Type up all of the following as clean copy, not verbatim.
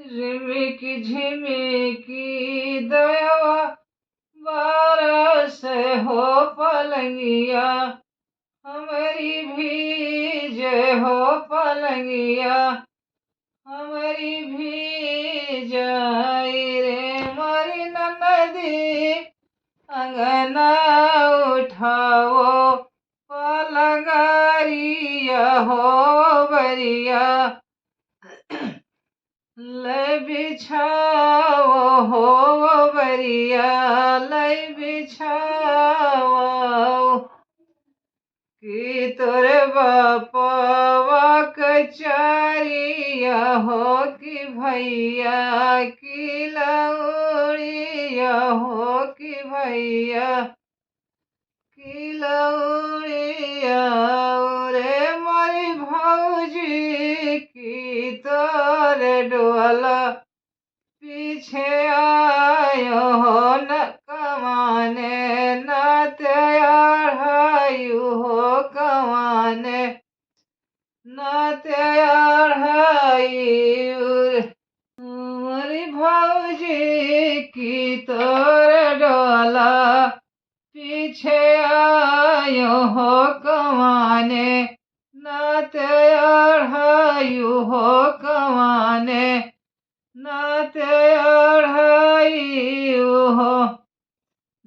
झिमिक झिमिकी दयवा बारस हो पलंगिया हमारी भीज हो पलंगिया हमारी भीज रे मोरी नदी अंगना उठाओ पलंगारिया हो बरिया लय बिछाओ हो बरिया लय बिछाओ कि तोरे बापवा कचरिया हो कि भैया की लौड़िया हो कि भैया की लौड़िया रे मोरी भौजी की तोरे डोला पीछे आयो हो न कमाने न तैयार हो कमाने न तैयार मोरी भौजी की तोर डोला पीछे आयो हो कमाने न तैयार हो कमाने न तैयार हो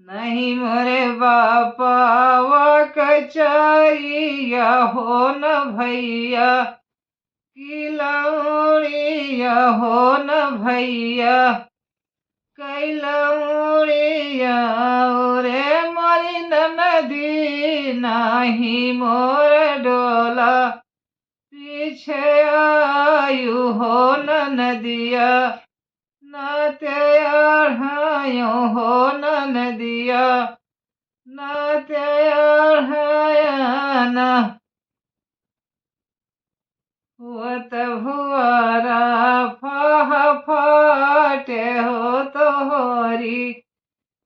नहीं मोरे बापा वा कचरिया हो न भैया की लौड़िया हो न भैया कई लौड़िया रे मोरी नदी नाही मोर डोला पीछे आयु हो न नदिया न तैयार हो न नदिया न तैयार न होत भुआरा फाह फाटे हो तोहरी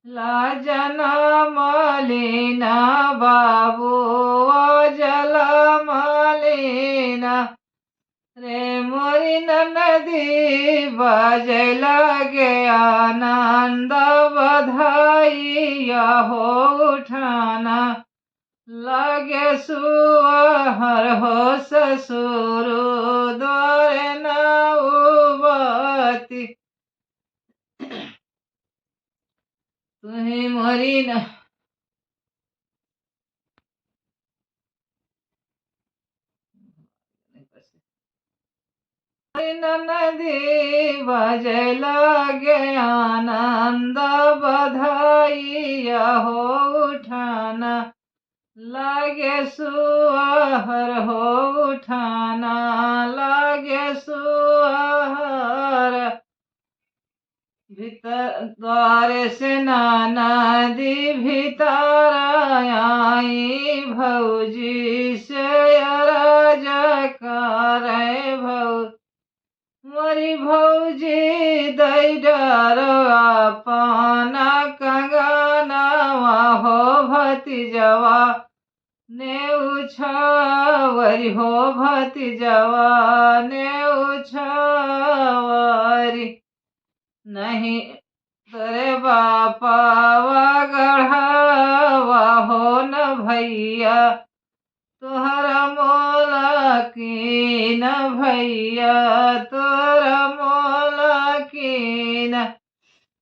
लाजना मालिना बाबू जला मालिना रे मोरी नदी बाजे लगे आनंद बधाइया हो उठाना लगे सुअहर हो ससुर द्वारे नौबती तुम्हें मोरी नदी बजे लगे आनंद बधाइया हो उठाना लगे सुअहर हो उठाना लगे सुअहर भीतर द्वारे से नदी भीतर आई भौजी से अरज करे मोरी भौजी दै डरवा पाना कंगनवा हो भतीजवा ने उछावरी हो भतीजवा ने उछावरी नहीं तोरे बापावा गढ़ावा हो न भैया तोहरा मोला की न भैया तोरा मोला की न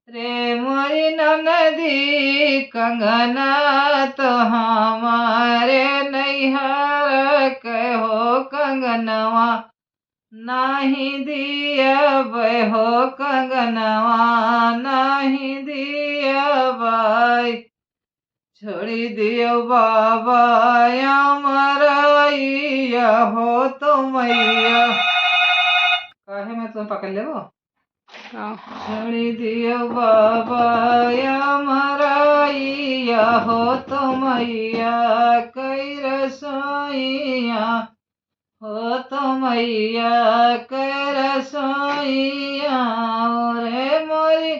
रे मोरी नदी कंगना तो हमारे नैहर कहो कंगनवा नाही दिया हो कंगनवा नाही दिया बाई छोड़ी दियो बाबा मरैया हो तो मैया काहे मैं तुम पकड़ ले वो छोड़ी दियो बाबा मरैया हो तो मैया कई रसोइया हो तो मैया कई रसोइया रे मोरी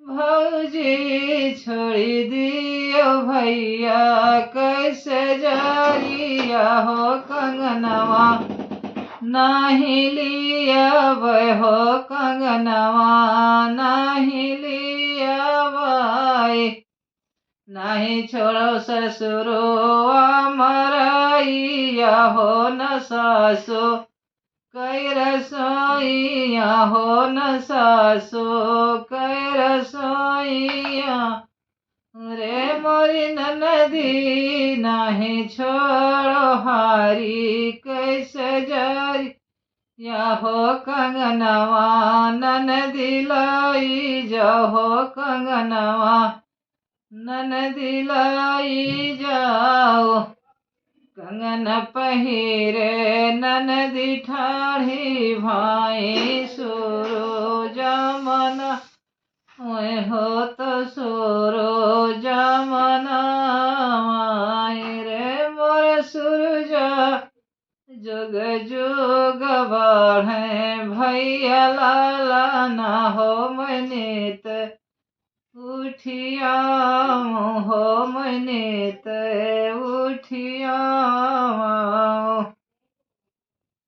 भौजी छोड़ी दियो भैया कैसे जारिया हो कंगनवा नाही लियावै हो कंगनवा नाही लियावै नाही छोड़ो ससुरो मरैया हो न सासो कै रसोइया हो न सासो कै रसोइया रे मोरी ननदी नाही छोड़ो हारी कैसे जरी या हो कंगनवा ननदी लाई जाओ कंगनवा ननदी लाई जाओ कंगन पहिरे ननदी ठाढ़ी भाई सुरो जमना ओए हो तो सुरो जमना रे मोर सूरजा जुग जुग बढ़े भैया लाला ना हो मनित उठिया हो मनित उठिया